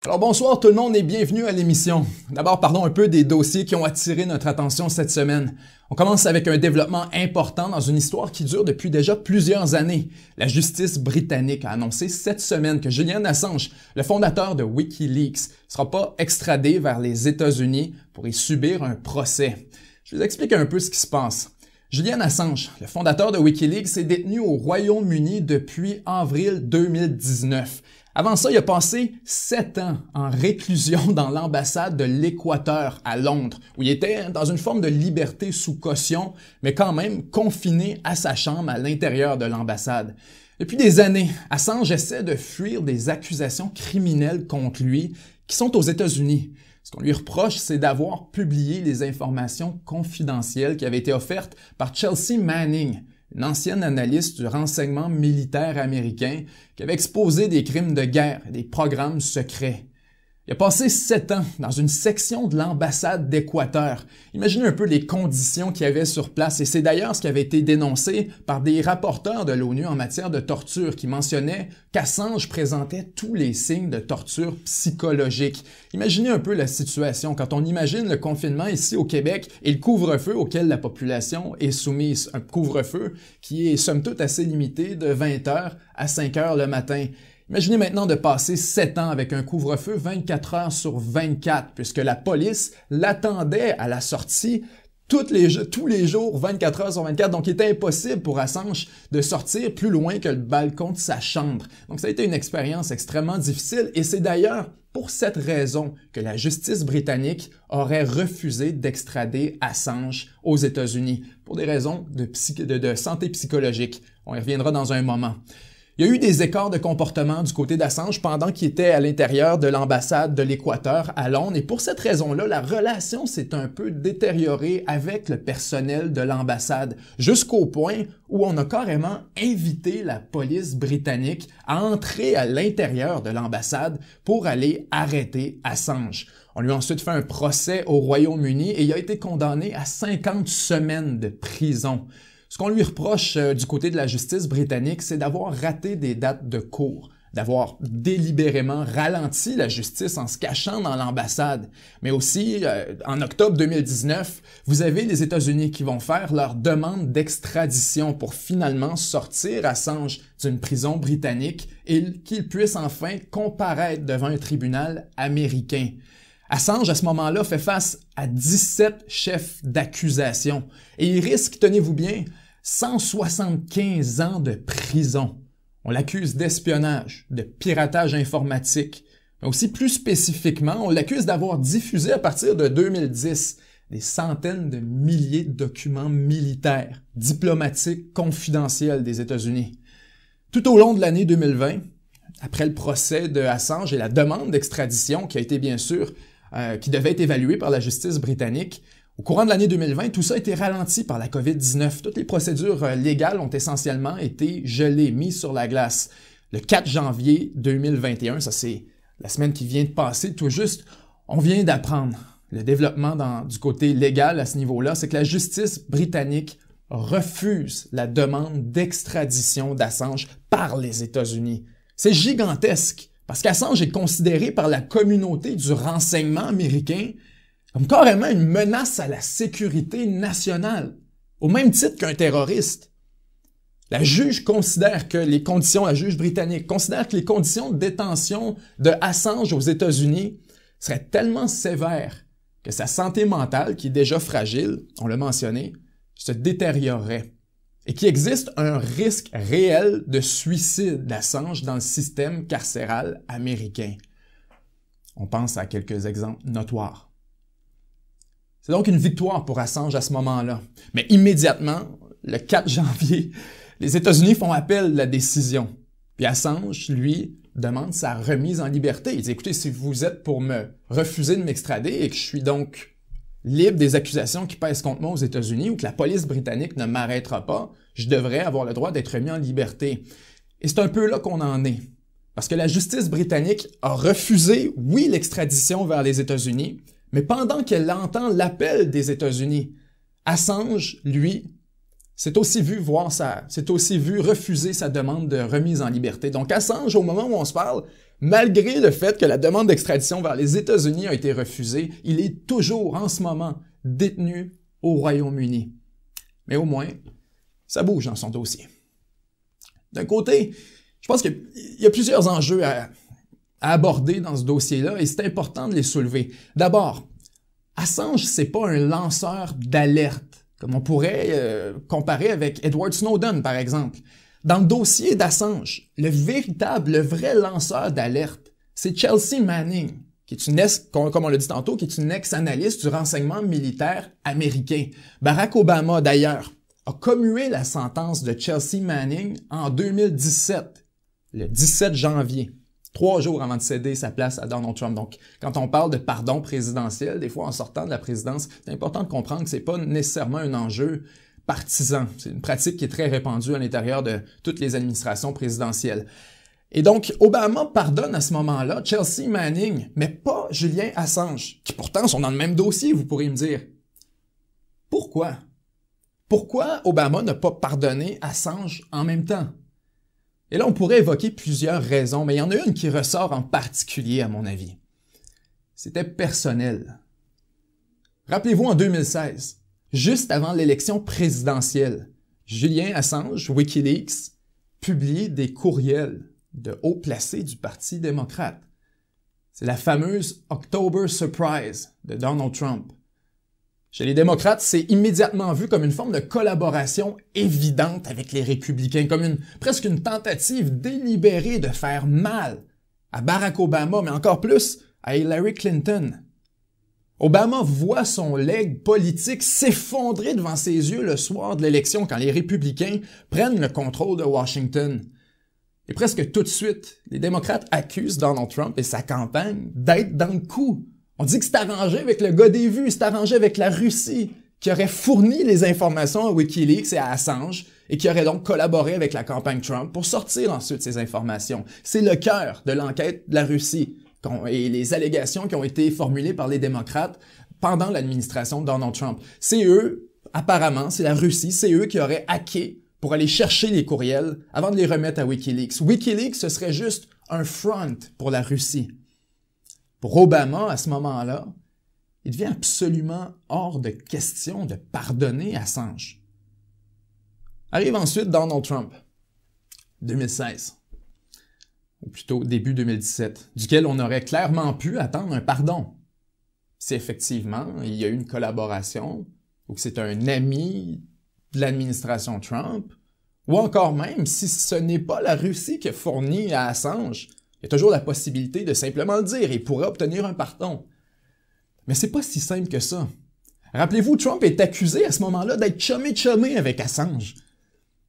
Alors bonsoir tout le monde et bienvenue à l'émission. D'abord parlons un peu des dossiers qui ont attiré notre attention cette semaine. On commence avec un développement important dans une histoire qui dure depuis déjà plusieurs années. La justice britannique a annoncé cette semaine que Julian Assange, le fondateur de Wikileaks, ne sera pas extradé vers les États-Unis pour y subir un procès. Je vous explique un peu ce qui se passe. Julian Assange, le fondateur de Wikileaks, est détenu au Royaume-Uni depuis avril 2019. Avant ça, il a passé 7 ans en réclusion dans l'ambassade de l'Équateur à Londres, où il était dans une forme de liberté sous caution, mais quand même confiné à sa chambre à l'intérieur de l'ambassade. Depuis des années, Assange essaie de fuir des accusations criminelles contre lui qui sont aux États-Unis. Ce qu'on lui reproche, c'est d'avoir publié les informations confidentielles qui avaient été offertes par Chelsea Manning, une ancienne analyste du renseignement militaire américain qui avait exposé des crimes de guerre et des programmes secrets. Il a passé 7 ans dans une section de l'ambassade d'Équateur. Imaginez un peu les conditions qu'il y avait sur place, et c'est d'ailleurs ce qui avait été dénoncé par des rapporteurs de l'ONU en matière de torture qui mentionnaient qu'Assange présentait tous les signes de torture psychologique. Imaginez un peu la situation quand on imagine le confinement ici au Québec et le couvre-feu auquel la population est soumise. Un couvre-feu qui est somme toute assez limité de 20h à 5h le matin. Imaginez maintenant de passer 7 ans avec un couvre-feu 24 heures sur 24, puisque la police l'attendait à la sortie tous les jours, 24 heures sur 24, donc il était impossible pour Assange de sortir plus loin que le balcon de sa chambre. Donc ça a été une expérience extrêmement difficile, et c'est d'ailleurs pour cette raison que la justice britannique aurait refusé d'extrader Assange aux États-Unis, pour des raisons de santé psychologique. On y reviendra dans un moment. Il y a eu des écarts de comportement du côté d'Assange pendant qu'il était à l'intérieur de l'ambassade de l'Équateur à Londres, et pour cette raison-là, la relation s'est un peu détériorée avec le personnel de l'ambassade, jusqu'au point où on a carrément invité la police britannique à entrer à l'intérieur de l'ambassade pour aller arrêter Assange. On lui a ensuite fait un procès au Royaume-Uni et il a été condamné à 50 semaines de prison. Ce qu'on lui reproche du côté de la justice britannique, c'est d'avoir raté des dates de cours, d'avoir délibérément ralenti la justice en se cachant dans l'ambassade. Mais aussi, en octobre 2019, vous avez les États-Unis qui vont faire leur demande d'extradition pour finalement sortir Assange d'une prison britannique et qu'il puisse enfin comparaître devant un tribunal américain. Assange, à ce moment-là, fait face à 17 chefs d'accusation et il risque, tenez-vous bien, 175 ans de prison. On l'accuse d'espionnage, de piratage informatique, mais aussi plus spécifiquement, on l'accuse d'avoir diffusé à partir de 2010 des centaines de milliers de documents militaires, diplomatiques, confidentiels des États-Unis. Tout au long de l'année 2020, après le procès de Assange et la demande d'extradition qui a été bien sûr qui devait être évalué par la justice britannique. Au courant de l'année 2020, tout ça a été ralenti par la COVID-19. Toutes les procédures légales ont essentiellement été gelées, mises sur la glace. Le 4 janvier 2021, ça c'est la semaine qui vient de passer tout juste, on vient d'apprendre le développement du côté légal à ce niveau-là, c'est que la justice britannique refuse la demande d'extradition d'Assange par les États-Unis. C'est gigantesque! Parce qu'Assange est considéré par la communauté du renseignement américain comme carrément une menace à la sécurité nationale, au même titre qu'un terroriste. La juge britannique considère que les conditions de détention de Assange aux États-Unis seraient tellement sévères que sa santé mentale, qui est déjà fragile, on l'a mentionné, se détériorerait. Et qu'il existe un risque réel de suicide d'Assange dans le système carcéral américain. On pense à quelques exemples notoires. C'est donc une victoire pour Assange à ce moment-là. Mais immédiatement, le 4 janvier, les États-Unis font appel de la décision. Puis Assange, lui, demande sa remise en liberté. Il dit, écoutez, si vous êtes pour me refuser de m'extrader et que je suis donc libre des accusations qui pèsent contre moi aux États-Unis ou que la police britannique ne m'arrêtera pas, je devrais avoir le droit d'être mis en liberté. Et c'est un peu là qu'on en est. Parce que la justice britannique a refusé, oui, l'extradition vers les États-Unis, mais pendant qu'elle entend l'appel des États-Unis, Assange, lui, s'est aussi vu refuser sa demande de remise en liberté. Donc Assange, au moment où on se parle, Malgré le fait que la demande d'extradition vers les États-Unis a été refusée, il est toujours en ce moment détenu au Royaume-Uni. Mais au moins, ça bouge dans son dossier. D'un côté, je pense qu'il y a plusieurs enjeux à aborder dans ce dossier-là et c'est important de les soulever. D'abord, Assange, c'est pas un lanceur d'alerte, comme on pourrait comparer avec Edward Snowden, par exemple. Dans le dossier d'Assange, le vrai lanceur d'alerte, c'est Chelsea Manning, qui est comme on l'a dit tantôt, qui est une ex-analyste du renseignement militaire américain. Barack Obama, d'ailleurs, a commué la sentence de Chelsea Manning en 2017, le 17 janvier, 3 jours avant de céder sa place à Donald Trump. Donc, quand on parle de pardon présidentiel, des fois en sortant de la présidence, c'est important de comprendre que c'est pas nécessairement un enjeu partisan. C'est une pratique qui est très répandue à l'intérieur de toutes les administrations présidentielles. Et donc, Obama pardonne à ce moment-là Chelsea Manning, mais pas Julian Assange, qui pourtant sont dans le même dossier, vous pourriez me dire. Pourquoi? Pourquoi Obama n'a pas pardonné Assange en même temps? Et là, on pourrait évoquer plusieurs raisons, mais il y en a une qui ressort en particulier, à mon avis. C'était personnel. Rappelez-vous, en 2016, juste avant l'élection présidentielle, Julian Assange, Wikileaks, publie des courriels de haut placés du Parti démocrate. C'est la fameuse October Surprise de Donald Trump. Chez les démocrates, c'est immédiatement vu comme une forme de collaboration évidente avec les républicains, comme presque une tentative délibérée de faire mal à Barack Obama, mais encore plus à Hillary Clinton. Obama voit son legs politique s'effondrer devant ses yeux le soir de l'élection quand les républicains prennent le contrôle de Washington. Et presque tout de suite, les démocrates accusent Donald Trump et sa campagne d'être dans le coup. On dit que c'est arrangé avec le gars des vues, c'est arrangé avec la Russie, qui aurait fourni les informations à Wikileaks et à Assange, et qui aurait donc collaboré avec la campagne Trump pour sortir ensuite ces informations. C'est le cœur de l'enquête de la Russie et les allégations qui ont été formulées par les démocrates pendant l'administration de Donald Trump. C'est eux, apparemment, c'est la Russie, c'est eux qui auraient hacké pour aller chercher les courriels avant de les remettre à Wikileaks. Wikileaks, ce serait juste un front pour la Russie. Pour Obama, à ce moment-là, il devient absolument hors de question de pardonner Assange. Arrive ensuite Donald Trump, 2016, ou plutôt début 2017, duquel on aurait clairement pu attendre un pardon. Si effectivement il y a eu une collaboration, ou que c'est un ami de l'administration Trump, ou encore même si ce n'est pas la Russie qui a fourni à Assange, il y a toujours la possibilité de simplement le dire et il pourrait obtenir un pardon. Mais c'est pas si simple que ça. Rappelez-vous, Trump est accusé à ce moment-là d'être chumé avec Assange.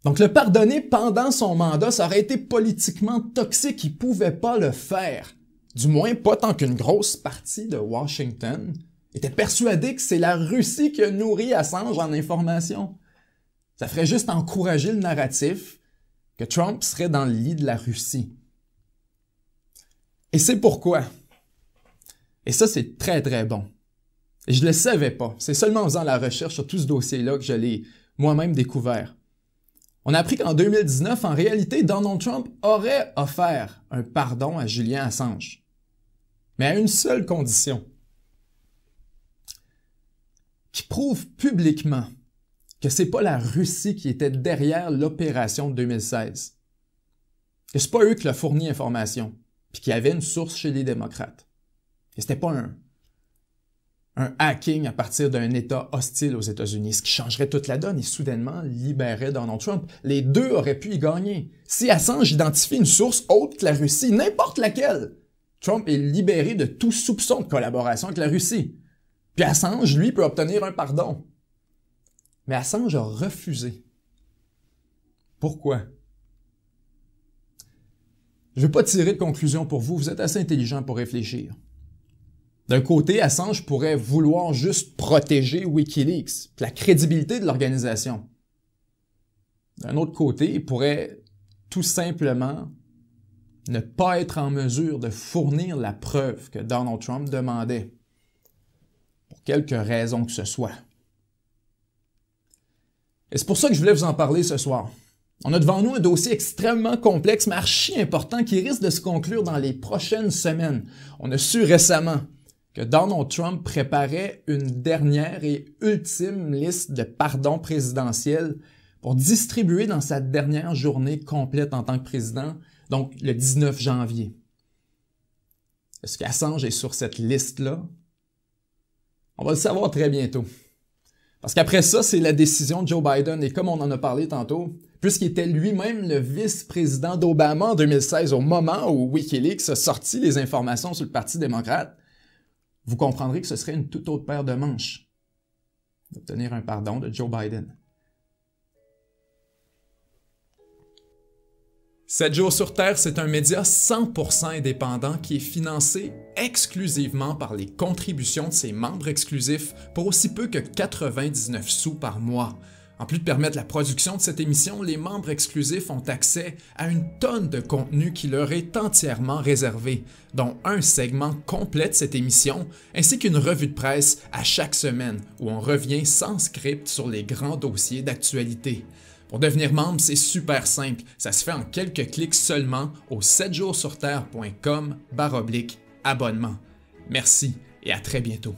Donc le pardonner pendant son mandat, ça aurait été politiquement toxique, il pouvait pas le faire. Du moins pas tant qu'une grosse partie de Washington était persuadée que c'est la Russie qui a nourri Assange en information. Ça ferait juste encourager le narratif que Trump serait dans le lit de la Russie. Et c'est pourquoi. Et ça, c'est très, très bon. Et je ne le savais pas. C'est seulement en faisant la recherche sur tout ce dossier-là que je l'ai moi-même découvert. On a appris qu'en 2019, en réalité, Donald Trump aurait offert un pardon à Julian Assange. Mais à une seule condition. Qu'il prouve publiquement que c'est pas la Russie qui était derrière l'opération de 2016. Que c'est pas eux qui l'ont fourni l'information, puis qu'il y avait une source chez les démocrates. Et c'était pas un hacking à partir d'un État hostile aux États-Unis, ce qui changerait toute la donne et soudainement libérerait Donald Trump. Les deux auraient pu y gagner. Si Assange identifie une source autre que la Russie, n'importe laquelle, Trump est libéré de tout soupçon de collaboration avec la Russie. Puis Assange, lui, peut obtenir un pardon. Mais Assange a refusé. Pourquoi? Je ne veux pas tirer de conclusion pour vous, vous êtes assez intelligent pour réfléchir. D'un côté, Assange pourrait vouloir juste protéger Wikileaks, la crédibilité de l'organisation. D'un autre côté, il pourrait tout simplement ne pas être en mesure de fournir la preuve que Donald Trump demandait, pour quelque raison que ce soit. Et c'est pour ça que je voulais vous en parler ce soir. On a devant nous un dossier extrêmement complexe, mais archi important, qui risque de se conclure dans les prochaines semaines. On a su récemment que Donald Trump préparait une dernière et ultime liste de pardons présidentiels pour distribuer dans sa dernière journée complète en tant que président, donc le 19 janvier. Est-ce qu'Assange est sur cette liste-là? On va le savoir très bientôt. Parce qu'après ça, c'est la décision de Joe Biden, et comme on en a parlé tantôt, puisqu'il était lui-même le vice-président d'Obama en 2016, au moment où Wikileaks a sorti les informations sur le Parti démocrate, vous comprendrez que ce serait une toute autre paire de manches d'obtenir un pardon de Joe Biden. 7 jours sur Terre, c'est un média 100% indépendant qui est financé exclusivement par les contributions de ses membres exclusifs pour aussi peu que 99 sous par mois. En plus de permettre la production de cette émission, les membres exclusifs ont accès à une tonne de contenu qui leur est entièrement réservé, dont un segment complet de cette émission, ainsi qu'une revue de presse à chaque semaine où on revient sans script sur les grands dossiers d'actualité. Pour devenir membre, c'est super simple, ça se fait en quelques clics seulement au 7jourssurterre.com/abonnement. Merci et à très bientôt.